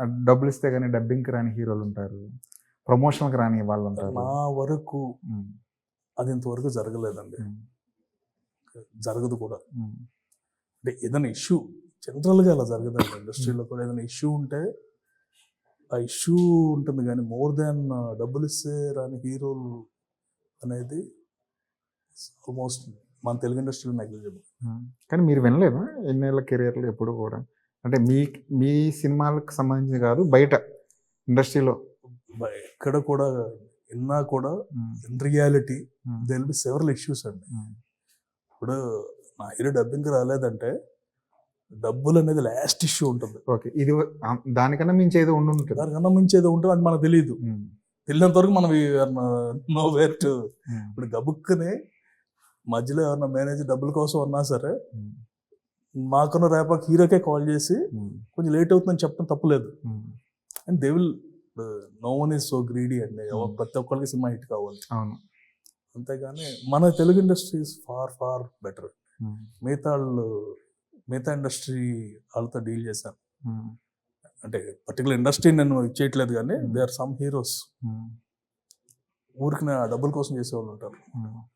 డబ్బులు ఇస్తే గానీ డబ్బింగ్‌కి రాని హీరోలుంటారు. ప్రమోషన్‌కి రాని వాళ్ళుంటారు. నా వరకు హ్మ్. అది ఇంతవరకు జరగలేదండి. హ్మ్. జరగదు కూడా. హ్మ్. అంటే ఏదైనా ఇష్యూ జనరల్‌గా అలా జరగదండి. ఇండస్ట్రీలో కూడా ఏదైనా ఇష్యూ ఉంటే, ఆ ఇష్యూ ఉంటుంది గానీ మోర్ దాన్ డబ్బులిస్తే రాని హీరోలు అనేది ఆల్మోస్ట్ మన తెలుగు ఇండస్ట్రీలో నెగ్లిజిబుల్. హ్మ్. కానీ మీరు వినలేదా? ఎన్నేళ్ల కెరియర్‌లో ఎప్పుడు గూడా? అంటే మీ సినిమాలకు సంబంధించి గాదు, బయట ఇండస్ట్రీలో. ఎక్కడ కూడా విన్నా కూడా hmm. In reality hmm. There will be several issues అండి. హ్మ్. ఇప్పుడు నా హీరో డబ్బింగ్‌కి రాలేదంటే డబ్బులనేది లాస్ట్ ఇష్యూ ఉంటుంది. ఓకే. ఇది దానికన్నా మించి ఏదో ఉండుంటది. దానికన్నా మించి ఏదో ఉంటది అది మనకు తెలీదు. హ్మ్. తెలియనంత వరకు మనం నో వేర్ టు. హ్మ్. ఇప్పుడు గబుక్కుని మధ్యలో ఎవరన్నా మేనేజర్ డబ్బుల కోసం అన్నా సరే, హ్మ్. మాకున్న రేపకి హీరోకే కాల్ చేసి హ్మ్. కొంచెం లేట్ అవుతుందని చెప్పడం తప్పులేదు. Hmm. And they will no one is so greedy అండి. ప్రతి ఒక్కరికి సినిమా హిట్ కావాలి. అవును. అంతేగాని మన Telugu industry is far better. Hmm. మిగతా ఇండస్ట్రీ వాళ్ళతో డీల్ చేశాను. హ్మ్. అంటే పర్టికులర్ ఇండస్ట్రీ నేను ఇచ్చేయట్లేదు కానీ హ్మ్. దే ఆర్ సమ్ హీరోస్ హ్మ్. ఊరికి డబ్బుల కోసం చేసేవాళ్ళు ఉంటారు. హ్మ్.